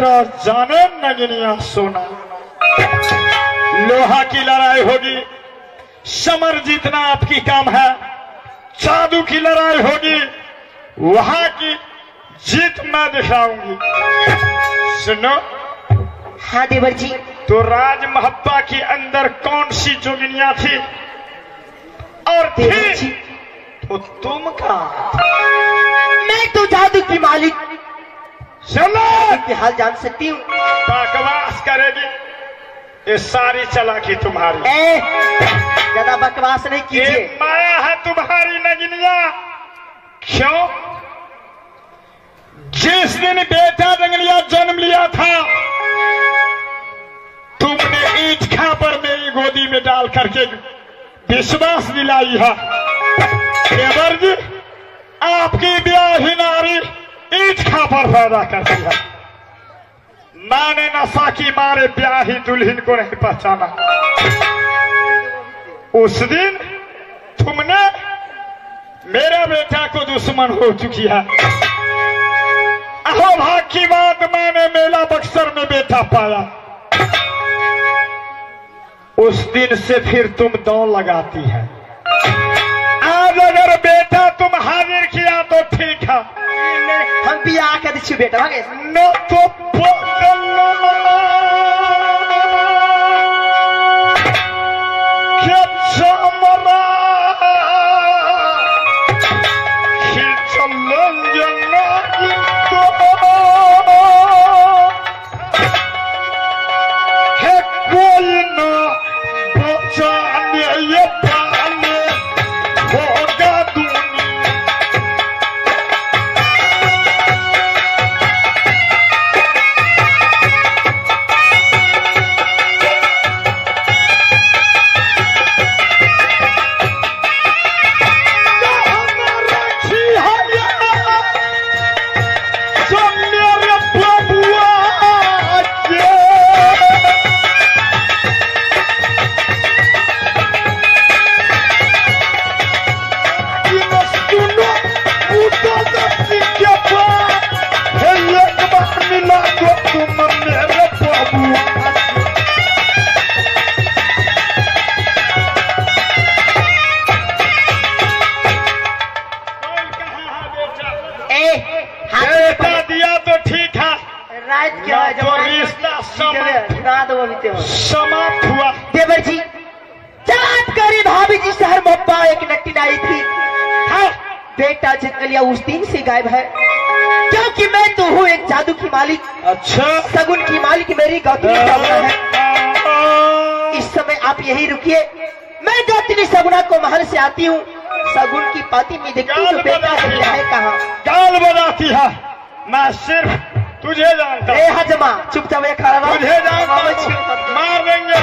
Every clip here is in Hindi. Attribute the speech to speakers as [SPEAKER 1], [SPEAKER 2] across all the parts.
[SPEAKER 1] तेरा जाने नगनिया सोना। लोहा की लड़ाई होगी, समर जीतना आपकी काम है। जादू की लड़ाई होगी, वहां की जीत मैं दिखाऊंगी। सुनो।
[SPEAKER 2] हाँ देवर जी।
[SPEAKER 1] तो राज महब्बा के अंदर कौन सी जोगिनियां थी और थी तो तुम कहाँ?
[SPEAKER 2] मैं तो जादू की मालिक।
[SPEAKER 1] चलो
[SPEAKER 2] हाल जान सकती हूँ।
[SPEAKER 1] बकवास करेगी, ये सारी चालाकी तुम्हारी।
[SPEAKER 2] ज्यादा बकवास नहीं कीजिए।
[SPEAKER 1] माया है तुम्हारी नगिनिया। क्यों? जिस दिन बेटा जंगलिया जन्म लिया था, तुमने ईंट खापर मेरी गोदी में डाल करके विश्वास दिलाई है। देवर जी, आपकी ब्याही नारी ईंट खापर पैदा करती है। मैंने नशा की मारे ब्याही दुल्हन को नहीं पहचाना। उस दिन तुमने मेरा बेटा को दुश्मन हो चुकी है। अहो भाग की बात, मैंने मेला बक्सर में बेटा पाया। उस दिन से फिर तुम दौड़ लगाती है। आज अगर बेटा तुम हाजिर किया तो ठीक है,
[SPEAKER 2] हम भी आकर दीछी बेटा भागे
[SPEAKER 1] न तो क्या चमरा खिंचलेंगे है कोई न बचाने ये पाने होगा दुनिया। समाप्त हुआ।
[SPEAKER 2] देवर जी, चमत्कारी भाभी जी शहर मोहब्बा एक नट्टी आई थी। हाँ, बेटा जंगलिया उस दिन से गायब है, क्योंकि मैं तो हूँ एक जादू की मालिक।
[SPEAKER 1] अच्छा,
[SPEAKER 2] सगुन की मालिक मेरी गौतमी सगुना है। इस समय आप यही रुकिए, मैं गौतमी सगुना को महल से आती हूँ। सगुन की पाती में देखती हूँ बेटा है कहाँ।
[SPEAKER 1] गाल बजाती है, मैं सिर्फ तुझे जानता हूँ।
[SPEAKER 2] हजमा चुपचाप खड़ा रहो।
[SPEAKER 1] तुझे जानता हूँ, मार देंगे।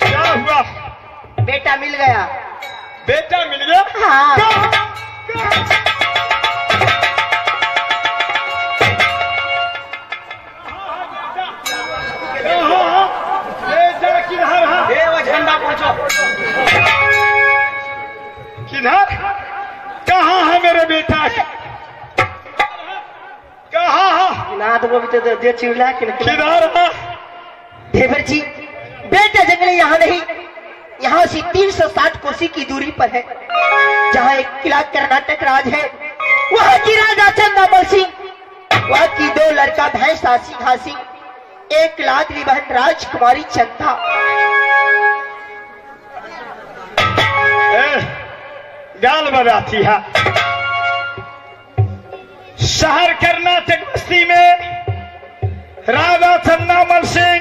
[SPEAKER 1] क्या हुआ?
[SPEAKER 2] बेटा मिल गया।
[SPEAKER 1] बेटा मिल गया?
[SPEAKER 2] हाँ।
[SPEAKER 1] किधर? कहाँ है मेरे बेटा? कहाँ है?
[SPEAKER 2] ना तो वो भी तो दे चिड़ला
[SPEAKER 1] किधर है?
[SPEAKER 2] देवर जी, बेटा जंगली यहाँ नहीं, यहाँ से 360 कोसी की दूरी पर है, जहाँ एक किला कर्नाटक राज है। वहाँ की राजा चंदामल सिंह, वहाँ की 2 लड़का भैंस हासी घासी, 1 लाडली बहन राजकुमारी चंदा।
[SPEAKER 1] गाल बजाती है। शहर कर्नाटक बस्ती में राजा चंदामल सिंह,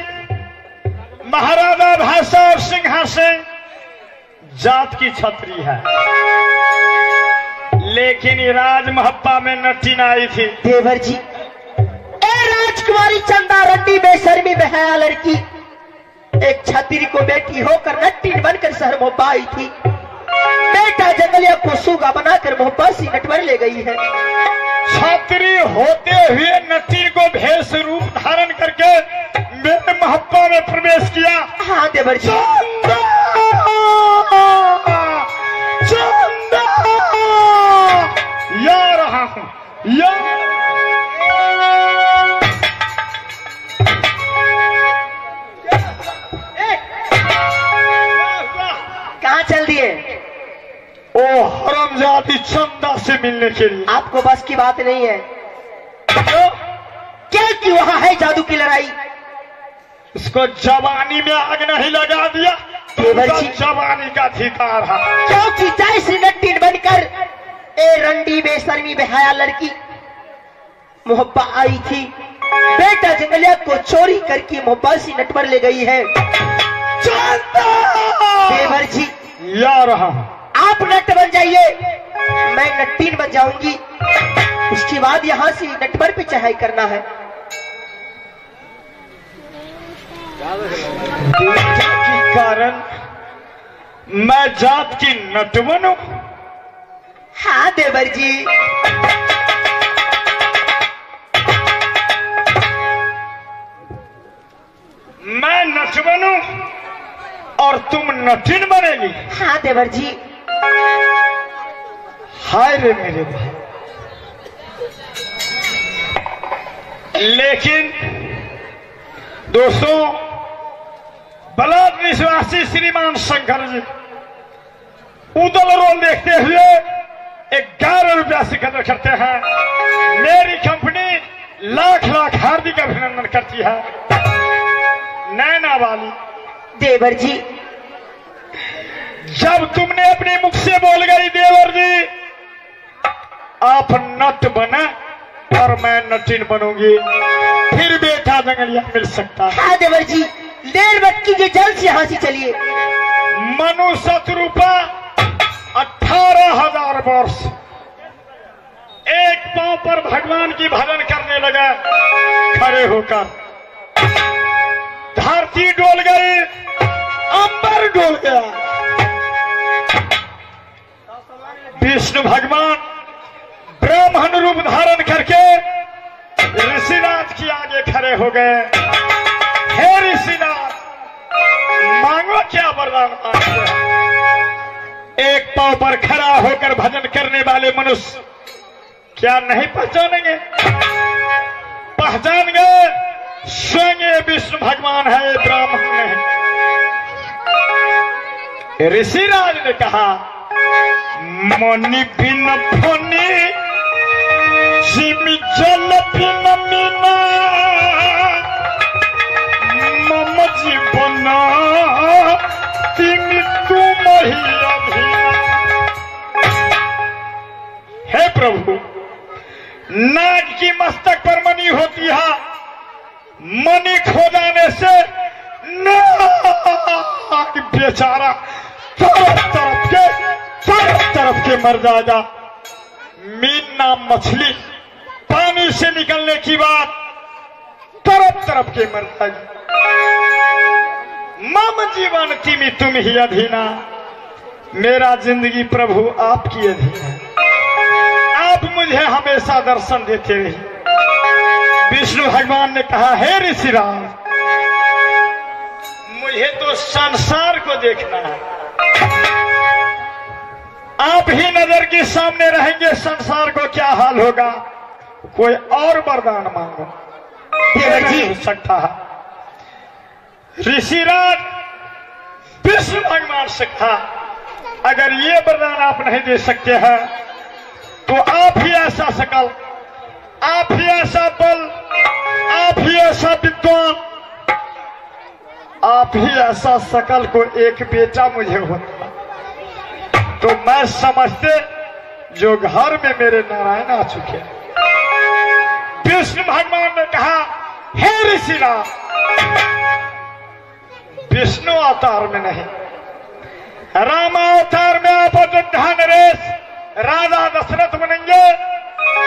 [SPEAKER 1] महाराजा भाषा और सिंहासन जात की छतरी है, लेकिन ये राज महब्बा में नट्टी आई थी।
[SPEAKER 2] देवर जी, ए राजकुमारी चंदा रड्डी बेशर्मी बहया लड़की, एक छतरी को बेटी होकर नट्टी बनकर शहर मोहब्बा आई थी। बेटा जंगलिया को सूगा बनाकर मोहब्बत सी नटवर ले गई है।
[SPEAKER 1] छतरी होते हुए नट्टी को भेष रूप धारण करके मेरे हप्पा में प्रवेश किया।
[SPEAKER 2] हाँ देवर जी।
[SPEAKER 1] चंदा चंदा या रहा हूं या
[SPEAKER 2] कहाँ चल दिए?
[SPEAKER 1] ओ हरामजादी चंदा से मिलने के लिए।
[SPEAKER 2] आपको बस की बात नहीं है
[SPEAKER 1] क्यों?
[SPEAKER 2] क्या कि वहाँ है जादू की लड़ाई।
[SPEAKER 1] इसको जवानी में आग नहीं लगा दिया। तुमका जवानी का अधिकार है।
[SPEAKER 2] क्योंकि जैसे नट्टीन बनकर ए रंडी बेशर्मी बेहया लड़की मोहब्बा आई थी, बेटा जंगलिया को चोरी करके मोहब्बासी नट पर ले गई है। देवर जी
[SPEAKER 1] या रहा
[SPEAKER 2] आप नट बन जाइए, मैं नट्टीन बन जाऊंगी। उसके बाद यहाँ से नटवर पे चढ़ाई करना है।
[SPEAKER 1] के कारण मैं जात की नटवन हूं।
[SPEAKER 2] हाँ देवर जी।
[SPEAKER 1] मैं नटवन हूं और तुम नटिन बनेगी।
[SPEAKER 2] हाँ देवर जी।
[SPEAKER 1] हाय रे मेरे भाई। लेकिन दोस्तों, बलात् निवासी श्रीमान शंकर जी उदल रोल देखते हुए 11 रुपया से कदर करते हैं। मेरी कंपनी लाख लाख हार्दिक अभिनंदन करती है। नैना वाली
[SPEAKER 2] देवर जी,
[SPEAKER 1] जब तुमने अपने मुख से बोल गई देवर जी आप नट बने और मैं नटिन बनूंगी, फिर बेटा जंगलिया मिल सकता है।
[SPEAKER 2] हाँ देवर जी, देर मत कीजिए, जल्द से यहाँ से चलिए।
[SPEAKER 1] मनु शत्रुपा 18,000 वर्ष एक पांव पर भगवान की भजन करने लगा। खड़े होकर धरती डोल गई, अंबर डोल गया। विष्णु भगवान ब्राह्मण रूप धारण करके ऋषिनाथ की आगे खड़े हो गए। हे ऋषिनाथ, मांगो क्या वरदान मांगते हैं। एक पांव पर खड़ा होकर भजन करने वाले मनुष्य क्या नहीं पहचानेंगे? पहचान गए, स्वयं ये विष्णु भगवान है, ब्राह्मण नहीं। ऋषिराज ने कहा मणि बिन फनी सिमि जल बिन मीना मम जीवन तिमि तुम ही अभिना। हे प्रभु, नाग की मस्तक पर मणि होती है, मणि खो जाने से नाग बेचारा तरफ के मर जाएगा। मीन नाम मछली पानी से निकलने की बात तरफ के मर जाएगी। मम जीवन तिमि तुम ही अधीना, मेरा जिंदगी प्रभु आपकी अधीन है। आप मुझे हमेशा दर्शन देते रहिए। विष्णु भगवान ने कहा हे ऋषिराज, मुझे तो संसार को देखना है। आप ही नजर के सामने रहेंगे, संसार को क्या हाल होगा। कोई और वरदान मांगो। नहीं हो सकता है। ऋषिराज विष्णु भगवान से कहा अगर ये वरदान आप नहीं दे सकते हैं तो आप ही ऐसा सकल, आप ही ऐसा बल, आप ही ऐसा विद्वान, आप ही ऐसा सकल को एक बेटा मुझे होता तो मैं समझते जो घर में मेरे नारायण आ चुके हैं। विष्णु भगवान ने कहा हे ऋषिराज, विष्णु अवतार में नहीं, राम अवतार में आप अयोध्या नरेश राजा दशरथ बनेंगे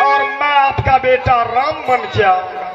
[SPEAKER 1] और मैं आपका बेटा राम बन के आऊंगा।